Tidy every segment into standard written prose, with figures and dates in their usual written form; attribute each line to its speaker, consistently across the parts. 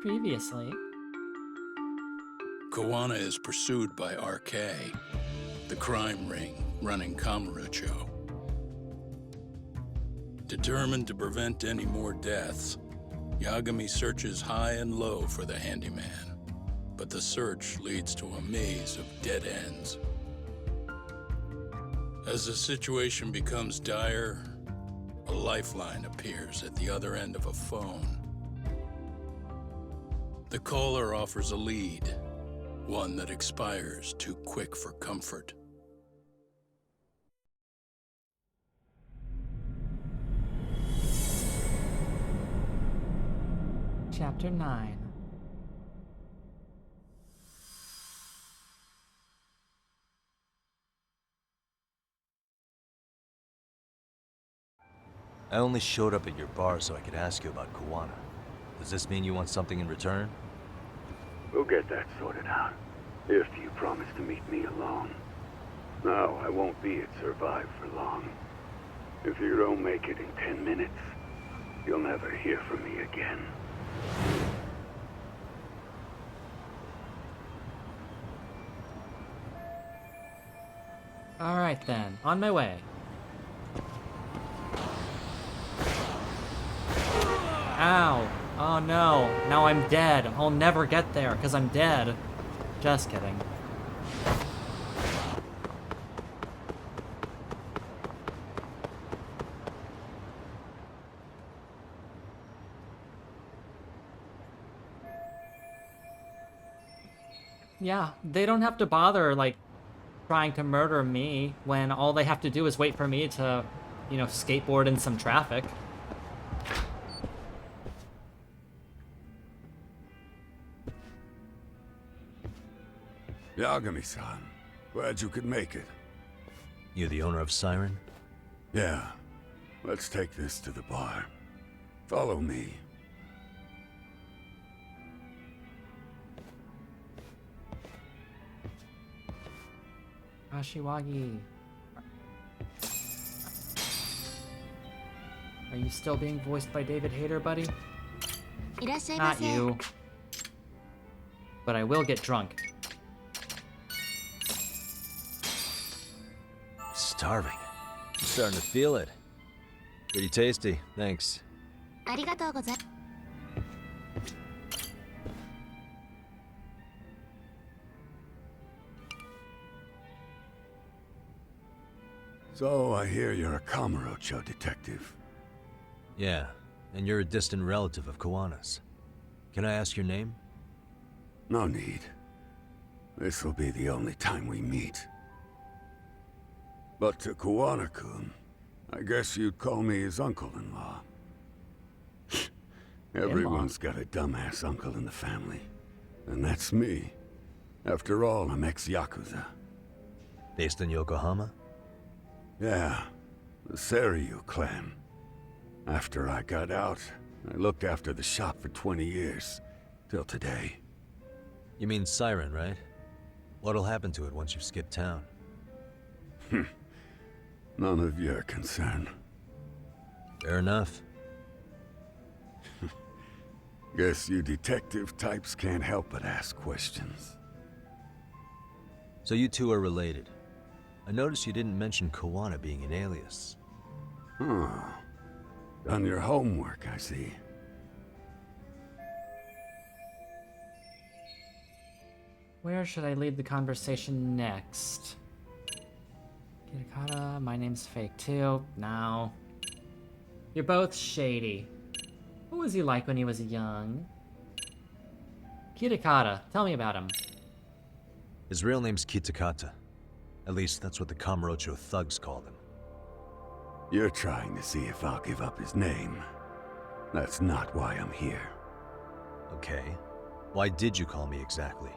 Speaker 1: Previously.
Speaker 2: Kawana is pursued by RK, the crime ring running Kamurocho. Determined to prevent any more deaths, Yagami searches high and low for the handyman, but the search leads to a maze of dead ends. As the situation becomes dire, a lifeline appears at the other end of a phone. The caller offers a lead, one that expires too quick for comfort.
Speaker 1: Chapter 9.
Speaker 3: I only showed up at your bar so I could ask you about Kawana. Does this mean you want something in return?
Speaker 4: We'll get that sorted out, if you promise to meet me alone. No, I won't be at Survive for long. If you don't make it in 10 minutes, you'll never hear from me again.
Speaker 1: Alright then, on my way. Ow! Oh no, now I'm dead. I'll never get there, because I'm dead. Just kidding. Yeah, they don't have to bother, like, trying to murder me when all they have to do is wait for me to, you know, skateboard in some traffic.
Speaker 4: Yagami-san, glad you could make it.
Speaker 3: You the owner of Siren?
Speaker 4: Yeah, let's take this to the bar. Follow me.
Speaker 1: Ashiwagi. Are you still being voiced by David Hayter, buddy? Not you. But I will get drunk.
Speaker 3: Starving. I'm starting to feel it. Pretty tasty, thanks.
Speaker 4: So I hear you're a Kamurocho detective.
Speaker 3: Yeah, and you're a distant relative of Kawana's. Can I ask your name?
Speaker 4: No need. This'll be the only time we meet. But to Kawana-kun, I guess you'd call me his uncle-in-law. Everyone's got a dumbass uncle in the family. And that's me. After all, I'm ex-Yakuza.
Speaker 3: Based in Yokohama?
Speaker 4: Yeah, the Seiryu clan. After I got out, I looked after the shop for 20 years. Till today.
Speaker 3: You mean Siren, right? What'll happen to it once you skip town?
Speaker 4: None of your concern.
Speaker 3: Fair enough.
Speaker 4: Guess you detective types can't help but ask questions.
Speaker 3: So you two are related. I noticed you didn't mention Kawana being an alias.
Speaker 4: Huh. Done your homework, I see.
Speaker 1: Where should I lead the conversation next? Kitakata, my name's fake too. No. You're both shady. What was he like when he was young? Kitakata, tell me about him.
Speaker 3: His real name's Kitakata. At least that's what the Kamurocho thugs called him.
Speaker 4: You're trying to see if I'll give up his name. That's not why I'm here.
Speaker 3: Okay. Why did you call me exactly?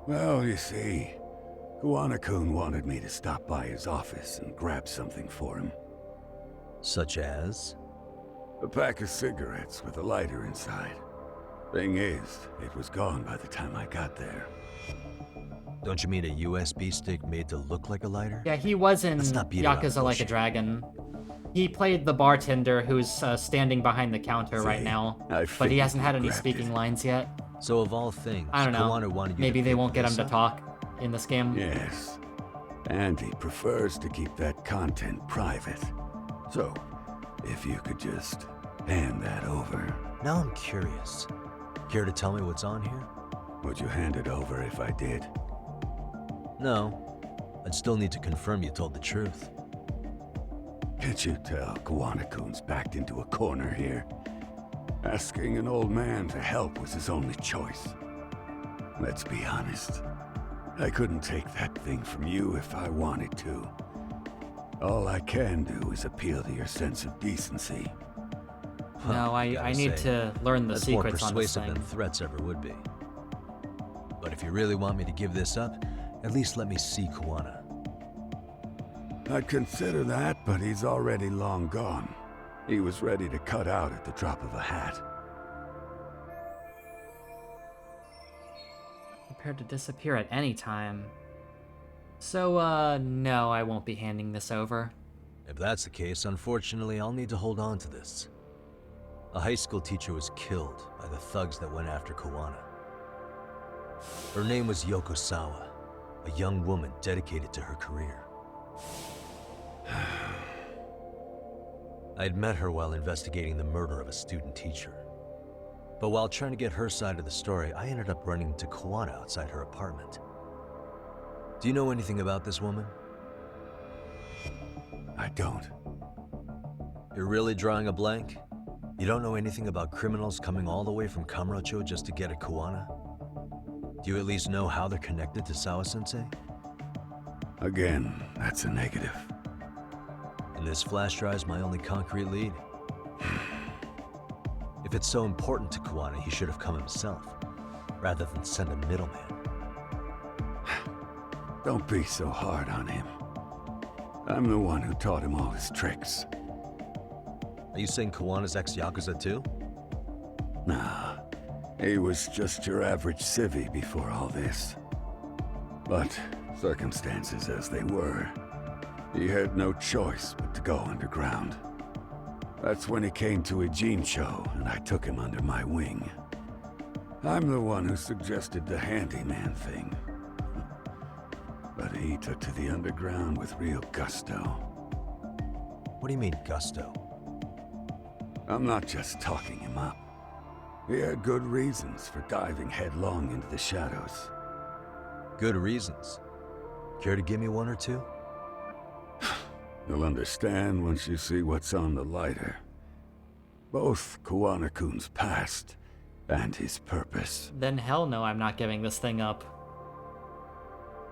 Speaker 4: Well, you see, Kawana-kun wanted me to stop by his office and grab something for him.
Speaker 3: Such as?
Speaker 4: A pack of cigarettes with a lighter inside. Thing is, it was gone by the time I got there.
Speaker 3: Don't you mean a USB stick made to look like a lighter?
Speaker 1: Yeah, he was in
Speaker 3: Let's not beat around the
Speaker 1: Yakuza Like
Speaker 3: bush
Speaker 1: a
Speaker 3: here.
Speaker 1: Dragon. He played the bartender who's standing behind the counter right
Speaker 4: See,
Speaker 1: now,
Speaker 4: I
Speaker 1: but he
Speaker 4: figured
Speaker 1: hasn't had
Speaker 4: you
Speaker 1: any
Speaker 4: grabbed
Speaker 1: speaking
Speaker 4: it.
Speaker 1: lines yet.
Speaker 3: So of all things,
Speaker 1: I don't know.
Speaker 3: Kawana wanted you
Speaker 1: Maybe
Speaker 3: to
Speaker 1: they
Speaker 3: pick
Speaker 1: won't get him
Speaker 3: this
Speaker 1: to
Speaker 3: up?
Speaker 1: talk in this game.
Speaker 4: Yes. And he prefers to keep that content private. So, if you could just hand that over.
Speaker 3: Now I'm curious. Care to tell me what's on here?
Speaker 4: Would you hand it over if I did?
Speaker 3: No. I'd still need to confirm you told the truth.
Speaker 4: Can't you tell Kawana-kun's backed into a corner here? Asking an old man to help was his only choice. Let's be honest. I couldn't take that thing from you if I wanted to. All I can do is appeal to your sense of decency.
Speaker 1: No, I need to learn the
Speaker 3: That's more
Speaker 1: secrets on this
Speaker 3: persuasive
Speaker 1: thing.
Speaker 3: than threats ever would be. But if you really want me to give this up, at least let me see Kawana.
Speaker 4: I'd consider that, but he's already long gone. He was ready to cut out at the drop of a hat.
Speaker 1: Prepared to disappear at any time. So, no, I won't be handing this over.
Speaker 3: If that's the case, unfortunately, I'll need to hold on to this. A high school teacher was killed by the thugs that went after Kawana. Her name was Yoko Sawa, a young woman dedicated to her career. I'd met her while investigating the murder of a student teacher. But while trying to get her side of the story, I ended up running into Kawana outside her apartment. Do you know anything about this woman?
Speaker 4: I don't.
Speaker 3: You're really drawing a blank? You don't know anything about criminals coming all the way from Kamurocho just to get at Kawana? Do you at least know how they're connected to Sawa-sensei?
Speaker 4: Again, that's a negative.
Speaker 3: And this flash drive's my only concrete lead. If it's so important to Kawana, he should have come himself, rather than send a middleman.
Speaker 4: Don't be so hard on him. I'm the one who taught him all his tricks.
Speaker 3: Are you saying Kawana's ex-Yakuza too?
Speaker 4: Nah, he was just your average civvy before all this. But circumstances as they were, he had no choice but to go underground. That's when he came to Ijincho, and I took him under my wing. I'm the one who suggested the handyman thing. But he took to the underground with real gusto.
Speaker 3: What do you mean, gusto?
Speaker 4: I'm not just talking him up. He had good reasons for diving headlong into the shadows.
Speaker 3: Good reasons. Care to give me one or two?
Speaker 4: You'll understand once you see what's on the lighter. Both Kawana-kun's past and his purpose.
Speaker 1: Then hell no, I'm not giving this thing up.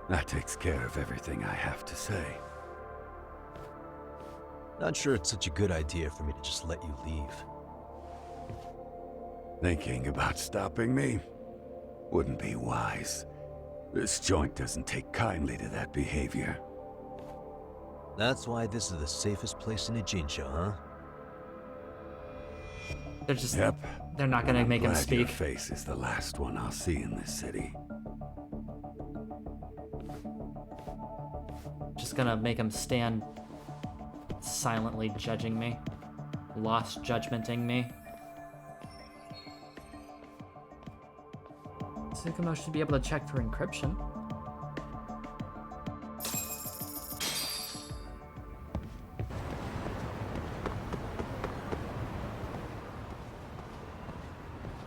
Speaker 4: That takes care of everything I have to say.
Speaker 3: Not sure it's such a good idea for me to just let you leave.
Speaker 4: Thinking about stopping me wouldn't be wise. This joint doesn't take kindly to that behavior.
Speaker 3: That's why this is the safest place in Ijincho, huh?
Speaker 1: They're just...
Speaker 4: Yep.
Speaker 1: They're not gonna
Speaker 4: I'm
Speaker 1: make him
Speaker 4: glad your
Speaker 1: speak.
Speaker 4: face is the last one I'll see in this city.
Speaker 1: Just gonna make him stand silently judging me. Lost judgmenting me. Tsukumo should be able to check for encryption.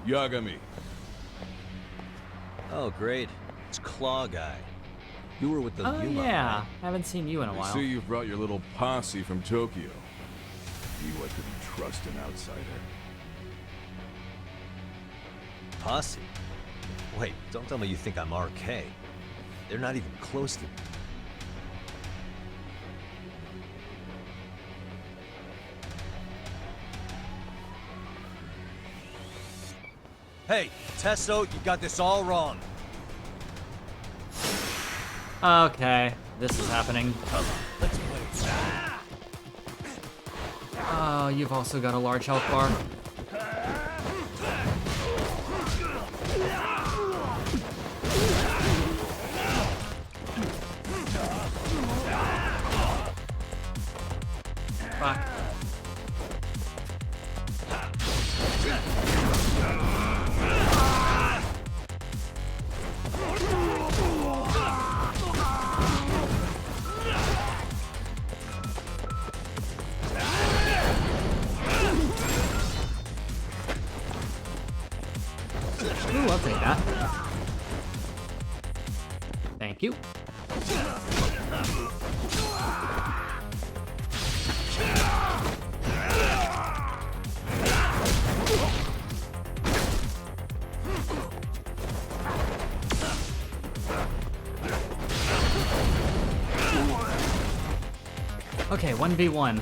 Speaker 5: Yagami.
Speaker 3: Oh, great. It's Claw Guy. You were with the
Speaker 1: Oh
Speaker 3: Yuma,
Speaker 1: yeah,
Speaker 3: right?
Speaker 1: haven't seen you in a
Speaker 5: I
Speaker 1: while.
Speaker 5: see you've brought your little posse from Tokyo. You I couldn't trust an outsider.
Speaker 3: Posse? Wait, don't tell me you think I'm RK. They're not even close to me. Hey, Tesso, you got this all wrong.
Speaker 1: Okay, this is happening.
Speaker 3: Come on, let's play.
Speaker 1: Oh, you've also got a large health bar. Fuck. Ooh, I'll take that. Thank you. Okay, 1v1.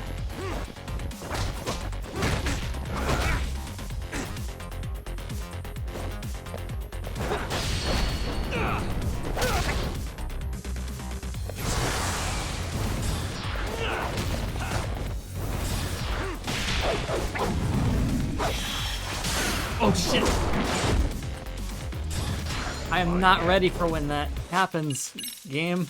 Speaker 1: Oh shit! I am not ready for when that happens, game.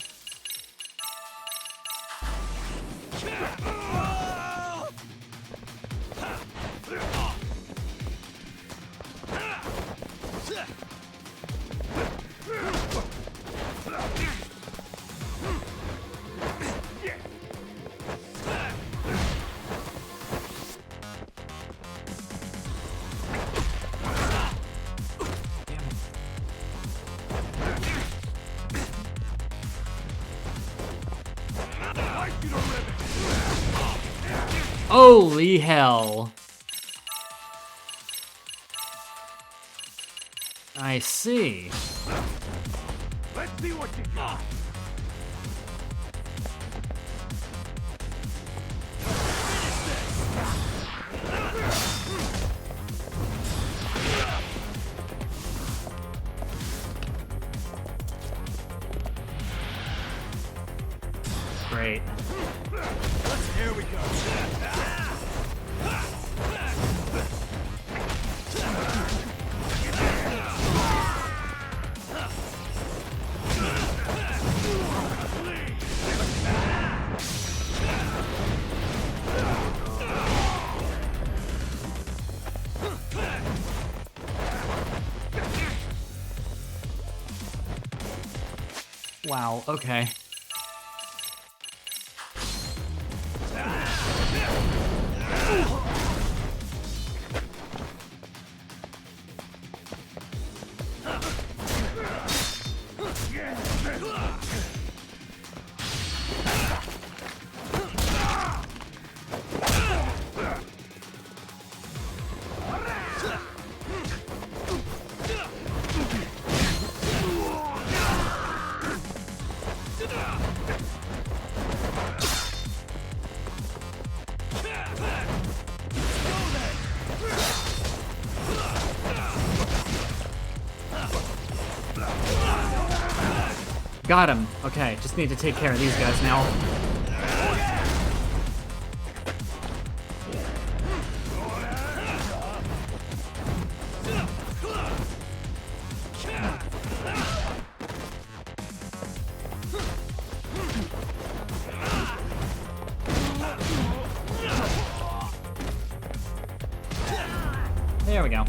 Speaker 1: Holy hell. I see.
Speaker 5: Let's see what you got.
Speaker 1: Great.
Speaker 5: Here we go.
Speaker 1: Wow, okay. Got him. Okay, just need to take care of these guys now. There we go.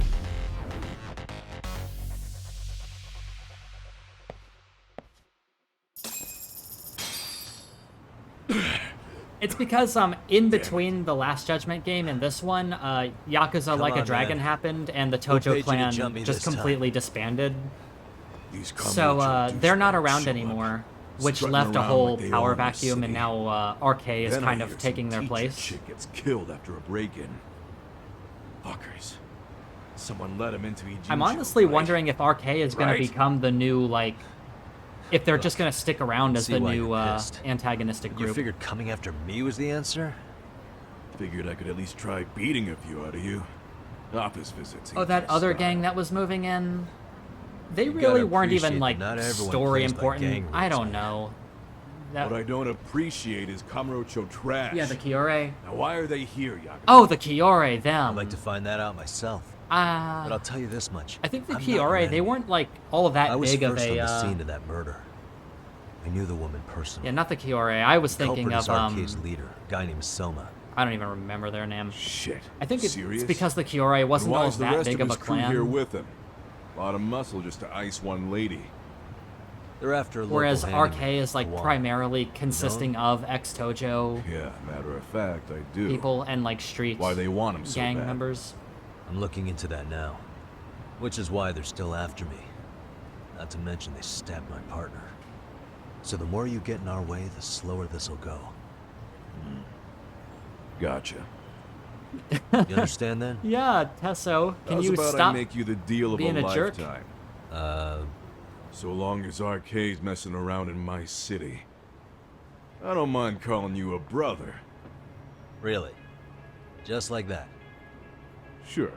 Speaker 1: It's because in between the Last Judgment game and this one, Yakuza
Speaker 3: Come
Speaker 1: Like a
Speaker 3: on,
Speaker 1: Dragon
Speaker 3: man.
Speaker 1: happened, and the
Speaker 3: Who paid
Speaker 1: Tojo
Speaker 3: you to
Speaker 1: clan
Speaker 3: jump me
Speaker 1: just
Speaker 3: this
Speaker 1: completely disbanded.
Speaker 5: These
Speaker 1: So
Speaker 5: Kamurocho
Speaker 1: they're not
Speaker 5: douchebags
Speaker 1: around
Speaker 5: show up,
Speaker 1: anymore, which
Speaker 5: strutting
Speaker 1: left a
Speaker 5: around
Speaker 1: whole
Speaker 5: like they
Speaker 1: power
Speaker 5: own the
Speaker 1: vacuum, and
Speaker 5: city.
Speaker 1: now RK is
Speaker 5: Then I
Speaker 1: kind
Speaker 5: hear
Speaker 1: of taking
Speaker 5: some
Speaker 1: their
Speaker 5: teacher
Speaker 1: place.
Speaker 5: chick gets killed after a break-in. Fuckers. Someone let him into Ijincho,
Speaker 1: I'm honestly
Speaker 5: right?
Speaker 1: wondering if RK is going
Speaker 5: Right?
Speaker 1: to become the new, like, if they're just going to stick around as
Speaker 3: see
Speaker 1: the
Speaker 3: why
Speaker 1: new
Speaker 3: you're pissed.
Speaker 1: antagonistic
Speaker 3: You
Speaker 1: group.
Speaker 3: figured coming after me was the answer?
Speaker 5: Figured I could at least try beating a few out of you. Office visits.
Speaker 1: Oh, that other gang that was moving in? They
Speaker 3: gotta
Speaker 1: really weren't
Speaker 3: appreciate
Speaker 1: even,
Speaker 3: that
Speaker 1: like,
Speaker 3: not everyone
Speaker 1: story
Speaker 3: plays by
Speaker 1: important.
Speaker 3: gang
Speaker 1: I
Speaker 3: rules,
Speaker 1: don't
Speaker 3: man.
Speaker 1: know. That,
Speaker 5: What I don't appreciate is Kamurocho trash.
Speaker 1: yeah, the Kiore.
Speaker 5: Now why are they here, Yakuza?
Speaker 1: Oh, the Kiore, them.
Speaker 3: I'd like to find that out myself. But I'll tell you this much.
Speaker 1: I think the
Speaker 3: I'm not your
Speaker 1: Kiore, they
Speaker 3: enemy.
Speaker 1: weren't, like, all of that
Speaker 3: I was
Speaker 1: big of
Speaker 3: first on
Speaker 1: a,
Speaker 3: the scene of that murder. I knew the woman personally.
Speaker 1: yeah, not the Kiore. I was
Speaker 3: The
Speaker 1: thinking
Speaker 3: culprit
Speaker 1: of,
Speaker 3: is RK's leader, a guy named Soma.
Speaker 1: I don't even remember their name.
Speaker 5: Shit.
Speaker 1: I think it's
Speaker 5: Serious?
Speaker 1: because the Kiore
Speaker 5: And
Speaker 1: wasn't
Speaker 5: why
Speaker 1: all
Speaker 5: is the
Speaker 1: that
Speaker 5: rest
Speaker 1: big
Speaker 5: of
Speaker 1: of a
Speaker 5: his crew here
Speaker 1: clan.
Speaker 5: with him? A lot of muscle just to ice one lady.
Speaker 3: They're after a local
Speaker 1: Whereas
Speaker 3: handyman,
Speaker 1: RK is, like,
Speaker 3: Kawana.
Speaker 1: primarily consisting of ex-Tojo
Speaker 5: Yeah, matter of fact, I do.
Speaker 1: people and, like, street
Speaker 5: Why they want him so
Speaker 1: gang
Speaker 5: bad.
Speaker 1: members.
Speaker 3: I'm looking into that now. Which is why they're still after me. Not to mention they stabbed my partner. So the more you get in our way, the slower this'll go.
Speaker 5: Gotcha.
Speaker 3: You understand then?
Speaker 1: Yeah, Tesso, can
Speaker 5: How's
Speaker 1: you
Speaker 5: about I
Speaker 1: stop
Speaker 5: make you the deal of
Speaker 1: being
Speaker 5: a
Speaker 1: a jerk?
Speaker 5: lifetime?
Speaker 3: So
Speaker 5: So long as Arcade's messing around in my city. I don't mind calling you a brother.
Speaker 3: really? Just like that?
Speaker 5: Sure,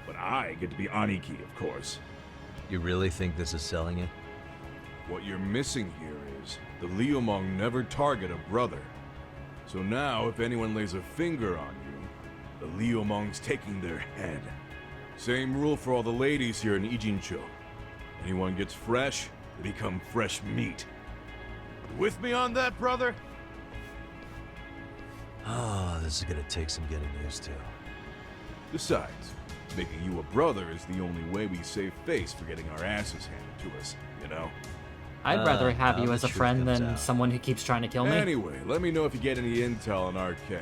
Speaker 5: but I get to be Aniki, of course.
Speaker 3: You really think this is selling it?
Speaker 5: What you're missing here is the Liumong never target a brother. So now, if anyone lays a finger on you, the Liumong's taking their head. Same rule for all the ladies here in Ijincho. Anyone gets fresh, they become fresh meat. With me on that, brother?
Speaker 3: Oh, this is gonna take some getting used to.
Speaker 5: Besides, making you a brother is the only way we save face for getting our asses handed to us, you know?
Speaker 1: I'd rather have
Speaker 3: now
Speaker 1: you
Speaker 3: the
Speaker 1: as a
Speaker 3: truth
Speaker 1: friend
Speaker 3: comes
Speaker 1: than
Speaker 3: out.
Speaker 1: someone who keeps trying to kill me.
Speaker 5: Anyway, let me know if you get any intel on RK.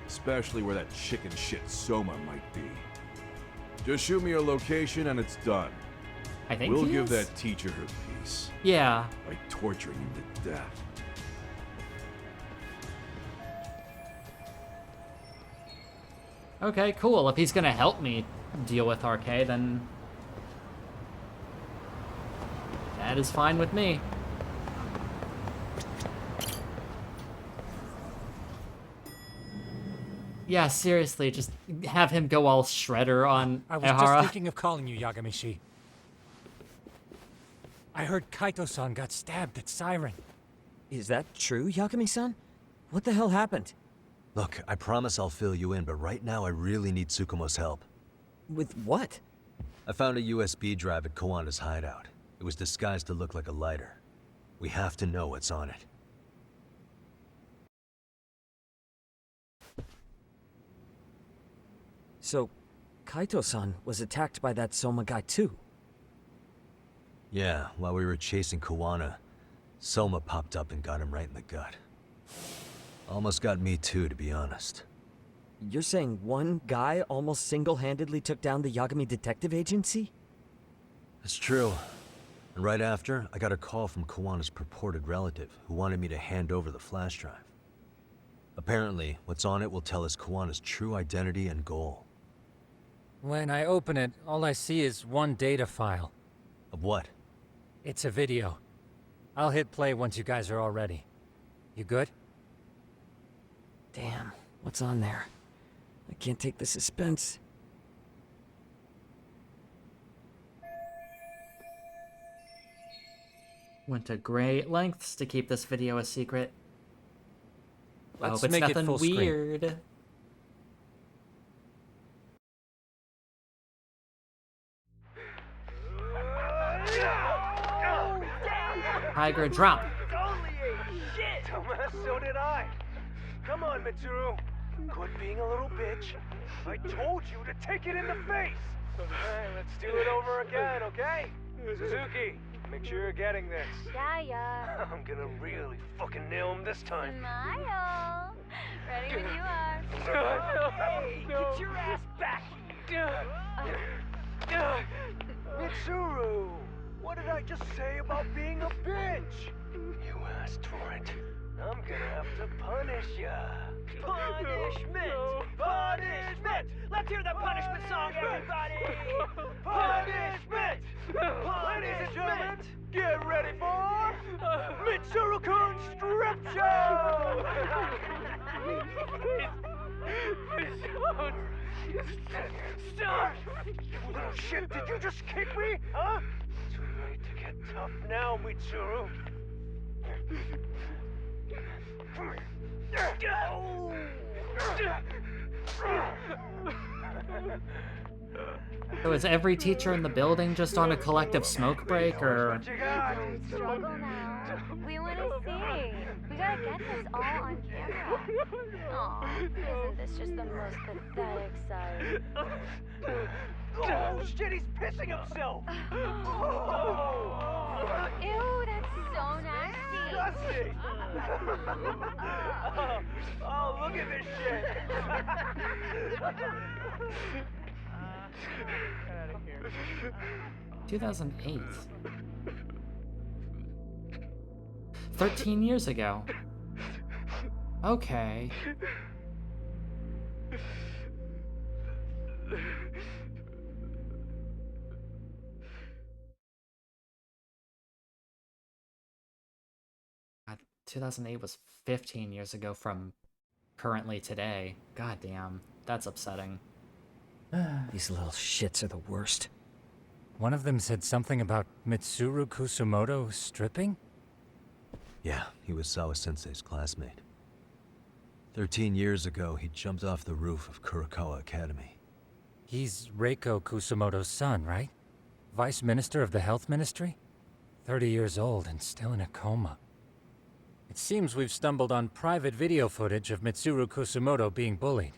Speaker 5: Especially where that chicken shit Soma might be. Just shoot me your location and it's done.
Speaker 1: I think
Speaker 5: We'll
Speaker 1: he
Speaker 5: give
Speaker 1: is?
Speaker 5: that teacher her piece.
Speaker 1: Yeah.
Speaker 5: By torturing him to death.
Speaker 1: Okay, cool. If he's gonna help me deal with RK, then that is fine with me. Yeah, seriously, just have him go all shredder on
Speaker 6: I was just
Speaker 1: Ehara.
Speaker 6: thinking of calling you, Yagamishi. I heard Kaito-san got stabbed at Siren.
Speaker 7: Is that true, Yagami-san? What the hell happened?
Speaker 3: Look, I promise I'll fill you in, but right now I really need Tsukumo's help.
Speaker 7: With what?
Speaker 3: I found a USB drive at Kawana's hideout. It was disguised to look like a lighter. We have to know what's on it.
Speaker 7: So, Kaito-san was attacked by that Soma guy too?
Speaker 3: Yeah, while we were chasing Kawana, Soma popped up and got him right in the gut. Almost got me too, to be honest.
Speaker 7: You're saying one guy almost single-handedly took down the Yagami Detective Agency?
Speaker 3: That's true. And right after, I got a call from Kawana's purported relative who wanted me to hand over the flash drive. Apparently, what's on it will tell us Kawana's true identity and goal.
Speaker 6: When I open it, all I see is one data file.
Speaker 3: Of what?
Speaker 6: It's a video. I'll hit play once you guys are all ready. You good?
Speaker 7: Damn, what's on there? I can't take the suspense.
Speaker 1: Went to great lengths to keep this video a secret. I
Speaker 6: Let's
Speaker 1: hope it's
Speaker 6: make it
Speaker 1: nothing
Speaker 6: full screen.
Speaker 1: weird. Tiger drop.
Speaker 8: Only a shit! Thomas, so did I. Come on, Mitsuru. Quit being a little bitch. I told you to take it in the face. Alright, let's do it over again, okay? Suzuki, make sure you're getting this.
Speaker 9: Yeah.
Speaker 8: I'm gonna really fucking nail him this time.
Speaker 9: Smile. Ready when you are.
Speaker 8: Hey, get your ass back! Mitsuru! What did I just say about being a bitch? You asked for it. I'm gonna have to punish ya. Punishment! Punishment! Let's hear the punishment song, everybody! Punishment! Ladies and gentlemen, get ready for Mitsuru-kun Strip Show! Stop! You little shit, did you just kick me? Huh? Too late to get tough now, Mitsuru.
Speaker 1: So is every teacher in the building just on a collective smoke break, or...
Speaker 9: Don't struggle now. We want to see. We gotta get this all on camera. Aw, isn't this just the most pathetic sight?
Speaker 8: Oh shit, he's pissing himself!
Speaker 9: Ew, that's so nasty.
Speaker 8: Disgusting! Oh, look at this shit! Get out of here.
Speaker 1: 2008. 13 years ago. Okay. God, 2008 was 15 years ago from currently today. God damn, that's upsetting.
Speaker 7: These little shits are the worst.
Speaker 6: One of them said something about Mitsuru Kusumoto stripping?
Speaker 3: Yeah, he was Sawa-sensei's classmate. 13 years ago, he jumped off the roof of Kurakawa Academy.
Speaker 6: He's Reiko Kusumoto's son, right? Vice Minister of the Health Ministry? 30 years old and still in a coma. It seems we've stumbled on private video footage of Mitsuru Kusumoto being bullied.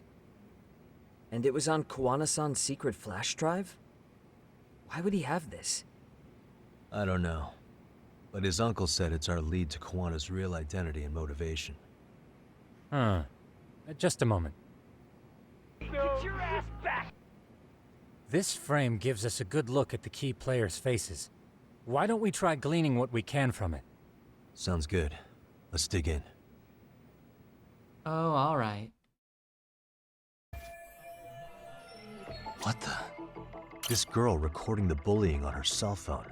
Speaker 7: And it was on Kawana-san's secret flash drive? Why would he have this?
Speaker 3: I don't know. But his uncle said it's our lead to Kawana's real identity and motivation.
Speaker 6: Huh. Just a moment.
Speaker 8: Get your ass back!
Speaker 6: This frame gives us a good look at the key players' faces. Why don't we try gleaning what we can from it?
Speaker 3: Sounds good. Let's dig in.
Speaker 1: Oh, alright.
Speaker 3: What the? This girl recording the bullying on her cell phone.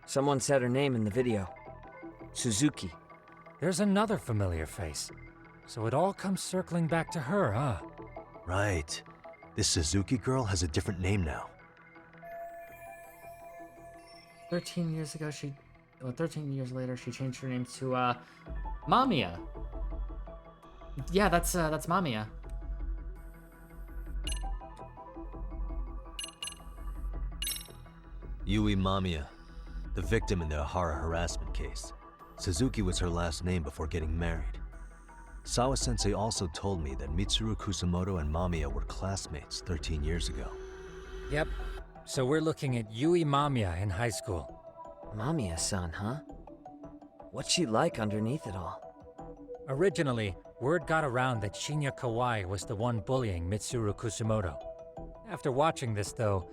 Speaker 7: Someone said her name in the video. Suzuki.
Speaker 6: There's another familiar face. So it all comes circling back to her, huh?
Speaker 3: Right. This Suzuki girl has a different name now.
Speaker 1: 13 years ago, 13 years later, she changed her name to, Mamiya. Yeah, that's Mamiya.
Speaker 3: Yui Mamiya, the victim in the Ahara harassment case. Suzuki was her last name before getting married. Sawa-sensei also told me that Mitsuru Kusumoto and Mamiya were classmates 13 years ago.
Speaker 6: Yep. So we're looking at Yui Mamiya in high school.
Speaker 7: Mamiya-san, huh? What's she like underneath it all?
Speaker 6: Originally, word got around that Shinya Kawai was the one bullying Mitsuru Kusumoto. After watching this, though,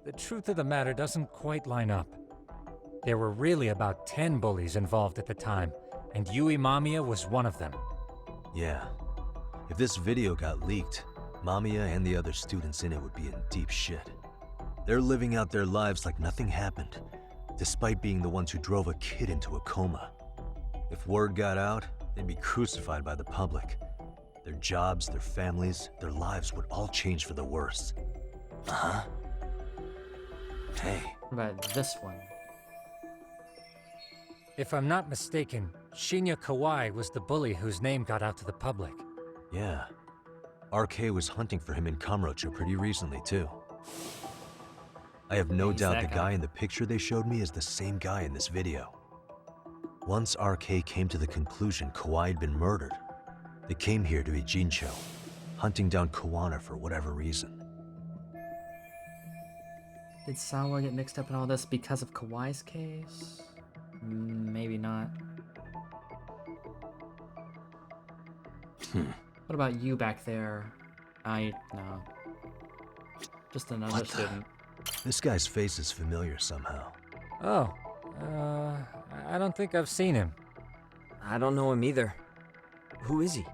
Speaker 6: the truth of the matter doesn't quite line up. There were really about 10 bullies involved at the time, and Yui Mamiya was one of them.
Speaker 3: Yeah. If this video got leaked, Mamiya and the other students in it would be in deep shit. They're living out their lives like nothing happened, despite being the ones who drove a kid into a coma. If word got out, they'd be crucified by the public. Their jobs, their families, their lives would all change for the worse. Uh-huh. Hey.
Speaker 1: What about this one?
Speaker 6: If I'm not mistaken, Shinya Kawai was the bully whose name got out to the public.
Speaker 3: Yeah. RK was hunting for him in Kamurocho pretty recently, too. I have no
Speaker 1: He's
Speaker 3: doubt
Speaker 1: that
Speaker 3: the
Speaker 1: guy.
Speaker 3: guy in the picture they showed me is the same guy in this video. Once RK came to the conclusion Kawai had been murdered, they came here to Ijincho, hunting down Kawana for whatever reason.
Speaker 1: Did Sawa get mixed up in all this because of Kawai's case? Maybe not. What about you back there? No. Just another
Speaker 3: What the-
Speaker 1: student.
Speaker 3: This guy's face is familiar somehow.
Speaker 6: Oh, I don't think I've seen him.
Speaker 7: I don't know him either. Who is he?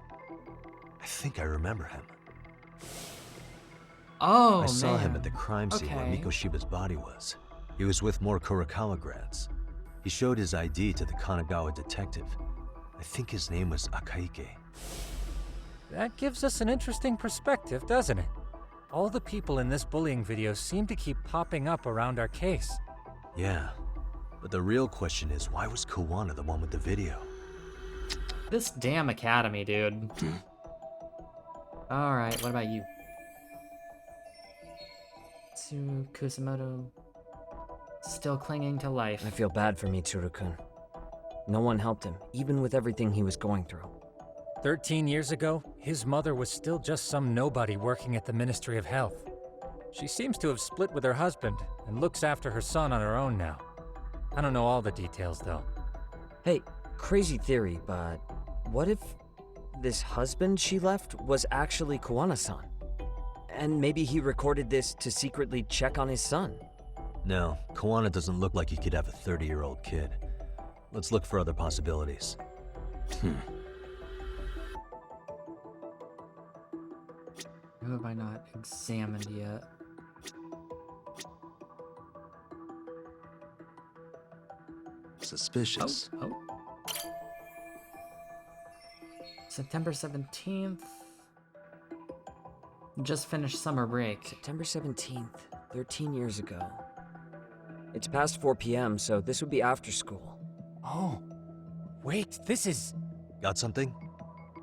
Speaker 3: I think I remember him.
Speaker 1: Oh,
Speaker 3: I saw him
Speaker 1: man.
Speaker 3: at the crime scene where
Speaker 1: Okay.
Speaker 3: Mikoshiba's body was. He was with more Kurakawa grads. He showed his ID to the Kanagawa detective. I think his name was Akaike.
Speaker 6: That gives us an interesting perspective, doesn't it? All the people in this bullying video seem to keep popping up around our case.
Speaker 3: Yeah, but the real question is, why was Kawana the one with the video?
Speaker 1: This damn academy, dude. Alright, what about you? Kusumoto still clinging to life.
Speaker 7: I feel bad for Mitsuru-kun. No one helped him, even with everything he was going through.
Speaker 6: 13 years ago, his mother was still just some nobody working at the Ministry of Health. She seems to have split with her husband and looks after her son on her own now. I don't know all the details, though.
Speaker 7: Hey, crazy theory, but what if this husband she left was actually Kawana-san? And maybe he recorded this to secretly check on his son?
Speaker 3: No, Kawana doesn't look like he could have a 30-year-old kid. Let's look for other possibilities.
Speaker 1: Who have I not examined yet?
Speaker 3: Suspicious.
Speaker 1: Oh. September 17th. Just finished summer break.
Speaker 7: September 17th, 13 years ago. It's past 4 p.m., so this would be after school.
Speaker 6: Oh, wait, this is...
Speaker 3: Got something?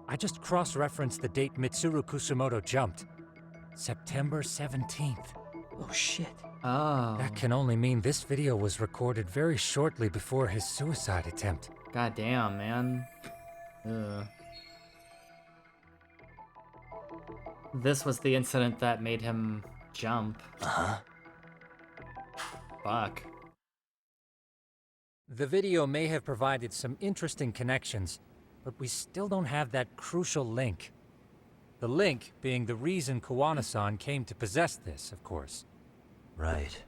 Speaker 6: I just cross-referenced the date Mitsuru Kusumoto jumped. September 17th.
Speaker 7: Oh shit.
Speaker 1: Oh.
Speaker 6: That can only mean this video was recorded very shortly before his suicide attempt.
Speaker 1: God damn, man. Ugh. This was the incident that made him jump.
Speaker 3: Uh-huh.
Speaker 1: Fuck.
Speaker 6: The video may have provided some interesting connections, but we still don't have that crucial link. The link being the reason Kawana-san came to possess this, of course.
Speaker 3: Right.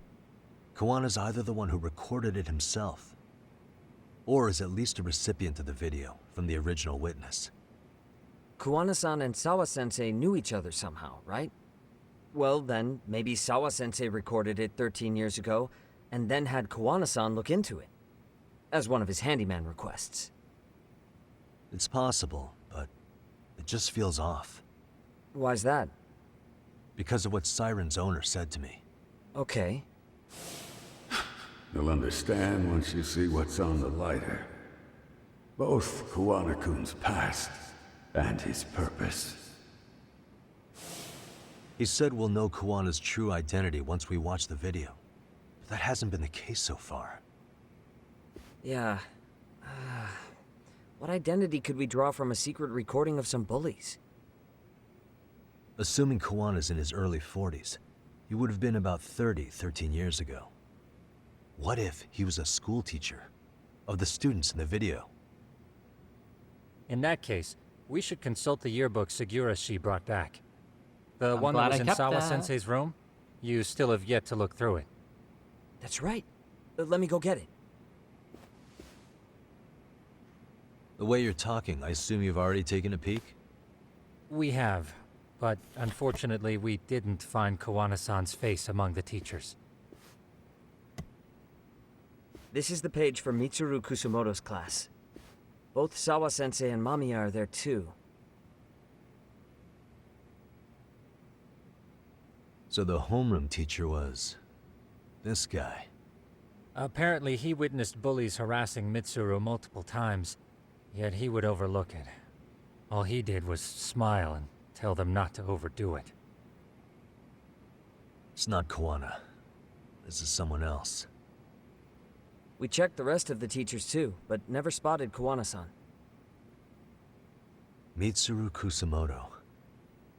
Speaker 3: Kawana's either the one who recorded it himself, or is at least a recipient of the video from the original witness.
Speaker 7: Kawana-san and Sawa-sensei knew each other somehow, right? Well, then, maybe Sawa-sensei recorded it 13 years ago, and then had Kawana-san look into it, as one of his handyman requests.
Speaker 3: It's possible, but it just feels off.
Speaker 7: Why's that?
Speaker 3: Because of what Siren's owner said to me.
Speaker 7: Okay.
Speaker 4: You'll understand once you see what's on the lighter. Both Kawana-kun's past and his purpose.
Speaker 3: He said we'll know Kawana's true identity once we watch the video. But that hasn't been the case so far.
Speaker 7: Yeah. What identity could we draw from a secret recording of some bullies?
Speaker 3: Assuming Kawana's in his early 40s, he would have been about 13 years ago. What if he was a school teacher of the students in the video?
Speaker 6: In that case, we should consult the yearbook Segura-shi brought back. The
Speaker 1: I'm
Speaker 6: one
Speaker 1: glad
Speaker 6: that was
Speaker 1: I
Speaker 6: in
Speaker 1: kept
Speaker 6: Sawa-sensei's room? You still have yet to look through it.
Speaker 7: That's right. Let me go get it.
Speaker 3: The way you're talking, I assume you've already taken a peek?
Speaker 6: We have, but unfortunately we didn't find Kawana-san's face among the teachers.
Speaker 7: This is the page for Mitsuru Kusumoto's class. Both Sawa-sensei and Mamiya are there too.
Speaker 3: So the homeroom teacher was... this guy.
Speaker 6: Apparently he witnessed bullies harassing Mitsuru multiple times, yet he would overlook it. All he did was smile and tell them not to overdo it.
Speaker 3: It's not Kawana. This is someone else.
Speaker 7: We checked the rest of the teachers too, but never spotted Kawana-san.
Speaker 3: Mitsuru Kusumoto.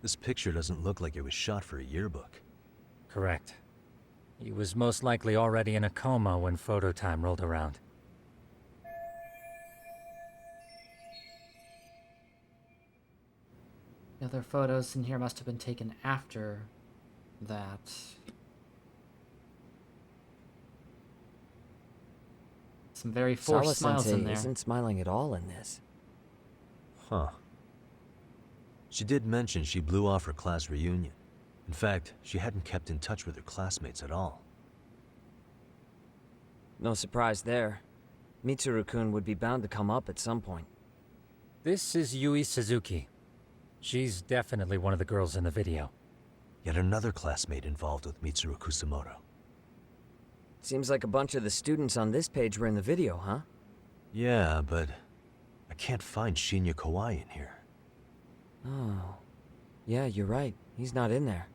Speaker 3: This picture doesn't look like it was shot for a yearbook.
Speaker 6: Correct. He was most likely already in a coma when photo time rolled around.
Speaker 1: The other photos in here must have been taken after that. Some very forced smiles in
Speaker 7: Sawa-sensei
Speaker 1: there.
Speaker 7: isn't smiling at all in this.
Speaker 3: Huh. She did mention she blew off her class reunion. In fact, she hadn't kept in touch with her classmates at all.
Speaker 7: No surprise there. Mitsuru-kun would be bound to come up at some point.
Speaker 6: This is Yui Suzuki. She's definitely one of the girls in the video.
Speaker 3: Yet another classmate involved with Mitsuru Kusumoto.
Speaker 7: Seems like a bunch of the students on this page were in the video, huh?
Speaker 3: Yeah, but I can't find Shinya Kawai in here.
Speaker 7: Oh. Yeah, you're right. He's not in there.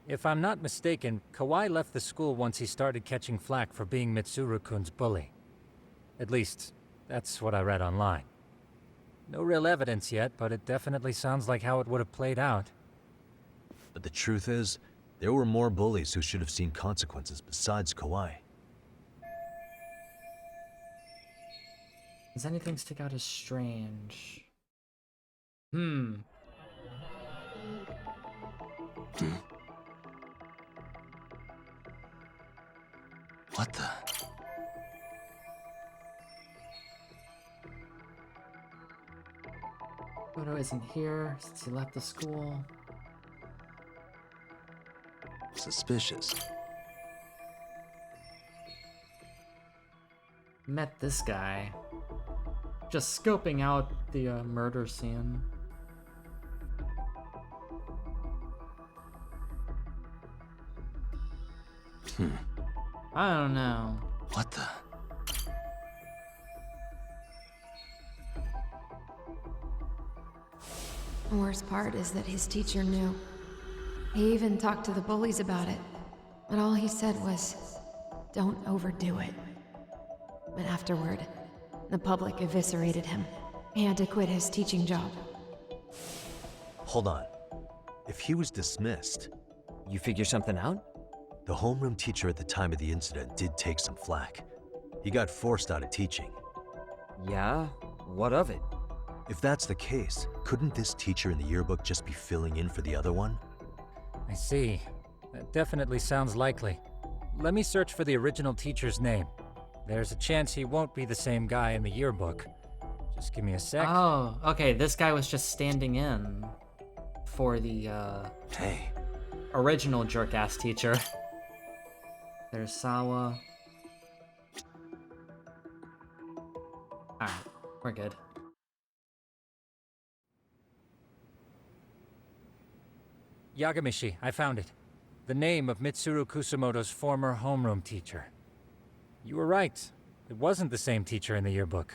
Speaker 6: If I'm not mistaken, Kawai left the school once he started catching flack for being Mitsuru-kun's bully. At least, that's what I read online. No real evidence yet, but it definitely sounds like how it would have played out.
Speaker 3: But the truth is, there were more bullies who should have seen consequences besides Kawai.
Speaker 1: Does anything stick out as strange?
Speaker 3: What the?
Speaker 1: Odo isn't here since he left the school.
Speaker 3: Suspicious.
Speaker 1: Met this guy. Just scoping out the murder scene. I don't know.
Speaker 3: What the?
Speaker 10: The worst part is that his teacher knew. He even talked to the bullies about it. But all he said was, don't overdo it. But afterward, the public eviscerated him. He had to quit his teaching job.
Speaker 3: Hold on. If he was dismissed,
Speaker 7: You figure something out?
Speaker 3: the homeroom teacher at the time of the incident did take some flack. He got forced out of teaching.
Speaker 7: Yeah? What of it?
Speaker 3: If that's the case, couldn't this teacher in the yearbook just be filling in for the other one?
Speaker 6: I see. That definitely sounds likely. Let me search for the original teacher's name. There's a chance he won't be the same guy in the yearbook. Just give me a sec.
Speaker 1: Oh, okay, this guy was just standing in for the
Speaker 3: Hey,
Speaker 1: original jerk-ass teacher. There's Sawa. Alright, we're good.
Speaker 6: Yagamishi, I found it. The name of Mitsuru Kusumoto's former homeroom teacher. You were right. It wasn't the same teacher in the yearbook.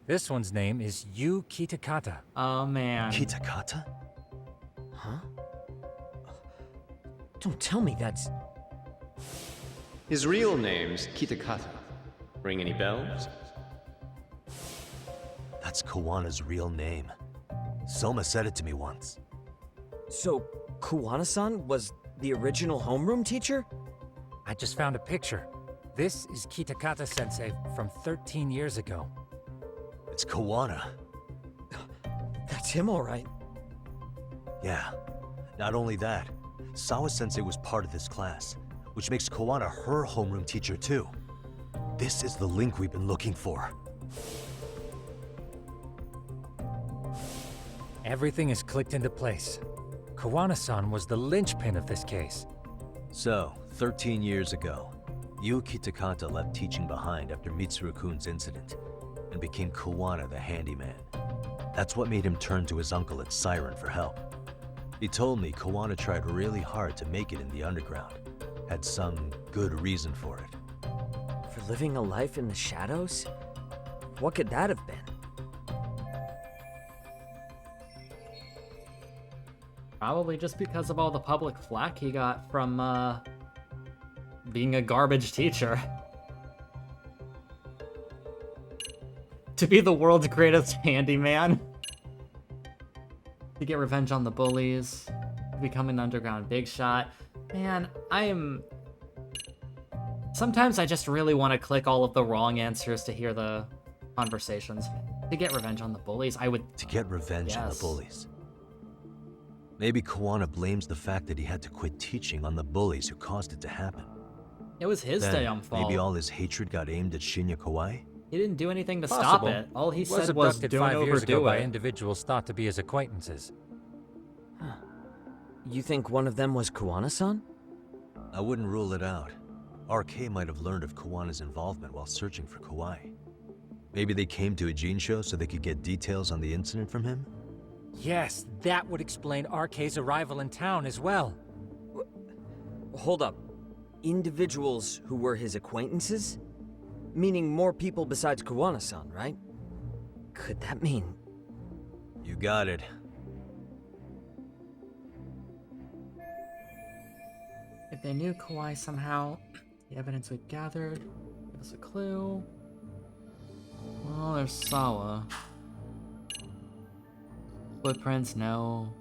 Speaker 6: This one's name is Yu Kitakata.
Speaker 1: Oh man.
Speaker 3: Kitakata?
Speaker 7: Huh? Don't tell me that's...
Speaker 11: His real name's Kitakata. Ring any bells?
Speaker 3: That's Kawana's real name. Soma said it to me once.
Speaker 7: So, Kuwana-san was the original homeroom teacher?
Speaker 6: I just found a picture. This is Kitakata-sensei from 13 years ago.
Speaker 3: It's Kawana.
Speaker 7: That's him, all right.
Speaker 3: Yeah. Not only that, Sawa-sensei was part of this class, which makes Kawana her homeroom teacher too. This is the link we've been looking for.
Speaker 6: Everything is clicked into place. Kawana-san was the linchpin of this case.
Speaker 3: So, 13 years ago, Yu Kitakata left teaching behind after Mitsuru-kun's incident, and became Kawana the handyman. That's what made him turn to his uncle at Siren for help. He told me Kawana tried really hard to make it in the underground. Had some good reason for it.
Speaker 7: For living a life in the shadows? What could that have been?
Speaker 1: Probably just because of all the public flack he got from being a garbage teacher. To be the world's greatest handyman. To get revenge on the bullies. To become an underground big shot. Man, sometimes I just really want to click all of the wrong answers to hear the conversations. To get revenge on the bullies, I would...
Speaker 3: To get revenge on the
Speaker 1: Yes.
Speaker 3: bullies. Maybe Kawana blames the fact that he had to quit teaching on the bullies who caused it to happen.
Speaker 1: It was his
Speaker 3: Then,
Speaker 1: damn fault.
Speaker 3: maybe all his hatred got aimed at Shinya Kawai?
Speaker 1: He didn't do anything to
Speaker 6: Possible.
Speaker 1: stop it. All he
Speaker 6: was
Speaker 1: said was,
Speaker 6: abducted
Speaker 1: don't
Speaker 6: 5 years ago
Speaker 1: overdo
Speaker 6: by
Speaker 1: it.
Speaker 6: individuals thought to be his acquaintances.
Speaker 7: You think one of them was Kuwana-san?
Speaker 3: I wouldn't rule it out. RK might have learned of Kawana's involvement while searching for Kawai. Maybe they came to a Gene show so they could get details on the incident from him?
Speaker 6: Yes, that would explain RK's arrival in town as well.
Speaker 7: Hold up. Individuals who were his acquaintances? Meaning more people besides Kuwana-san, right? Could that mean...
Speaker 3: You got it.
Speaker 1: If they knew Kawhi somehow, the evidence we've gathered, give us a clue. Well, there's Sawa. Footprints, no.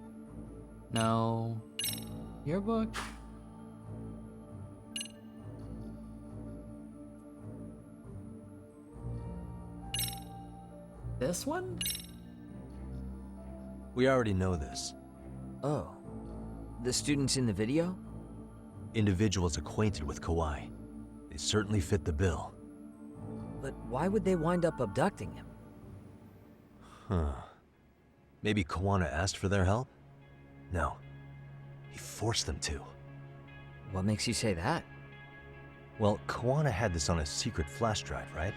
Speaker 1: No. Yearbook? This one?
Speaker 3: We already know this.
Speaker 7: Oh. The students in the video?
Speaker 3: Individuals acquainted with Kawai. They certainly fit the bill.
Speaker 7: But why would they wind up abducting him?
Speaker 3: Huh. Maybe Kawana asked for their help? No. He forced them to.
Speaker 7: What makes you say that?
Speaker 3: Well, Kawana had this on a secret flash drive, right?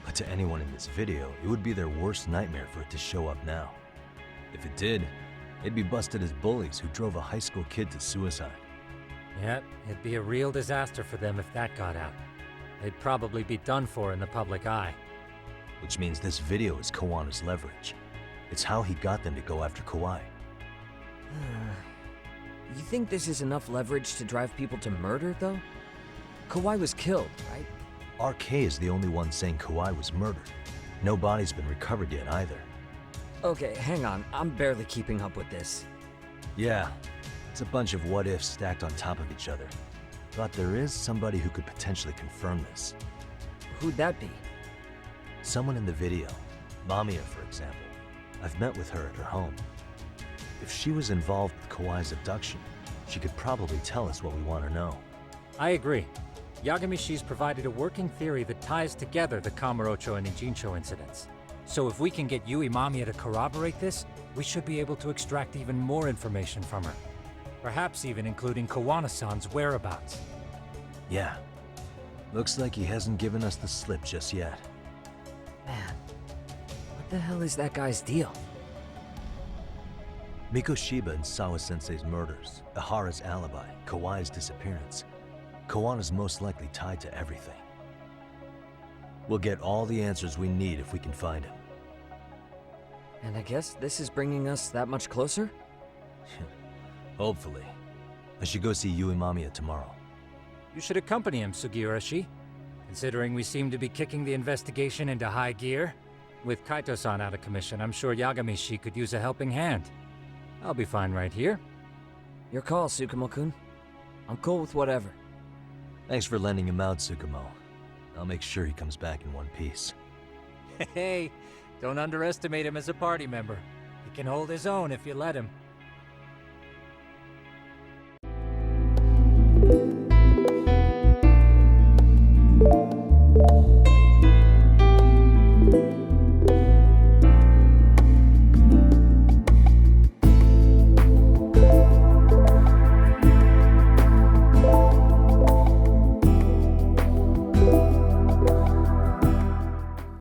Speaker 3: But to anyone in this video, it would be their worst nightmare for it to show up now. If it did, they'd be busted as bullies who drove a high school kid to suicide.
Speaker 6: Yeah, it'd be a real disaster for them if that got out. They'd probably be done for in the public eye.
Speaker 3: Which means this video is Kawana's leverage. It's how he got them to go after Kawhi.
Speaker 7: You think this is enough leverage to drive people to murder, though? Kawhi was killed, right?
Speaker 3: RK is the only one saying Kawhi was murdered. No body's been recovered yet either.
Speaker 7: Okay, hang on. I'm barely keeping up with this.
Speaker 3: Yeah, it's a bunch of what-ifs stacked on top of each other. But there is somebody who could potentially confirm this.
Speaker 7: Who'd that be?
Speaker 3: Someone in the video. Mamiya, for example. I've met with her at her home. If she was involved with Kawhi's abduction, she could probably tell us what we want to know.
Speaker 6: I agree. Yagamishi's provided a working theory that ties together the Kamurocho and Ijincho incidents. So if we can get Yui Mamiya to corroborate this, we should be able to extract even more information from her. Perhaps even including Kawana-san's whereabouts.
Speaker 3: Yeah. Looks like he hasn't given us the slip just yet.
Speaker 7: Man, what the hell is that guy's deal?
Speaker 3: Mikoshiba and Sawa-sensei's murders, Ihara's alibi, Kawhi's disappearance. Kawana's most likely tied to everything. We'll get all the answers we need if we can find him.
Speaker 7: And I guess this is bringing us that much closer?
Speaker 3: Hopefully. I should go see Yui Mamiya tomorrow.
Speaker 6: You should accompany him, Sugiurashi. Considering we seem to be kicking the investigation into high gear. With Kaito-san out of commission, I'm sure Yagamishi could use a helping hand. I'll be fine right here.
Speaker 7: Your call, Tsukumo-kun. I'm cool with whatever.
Speaker 3: Thanks for lending him out, Tsukumo. I'll make sure he comes back in one piece.
Speaker 6: Hey, don't underestimate him as a party member. He can hold his own if you let him.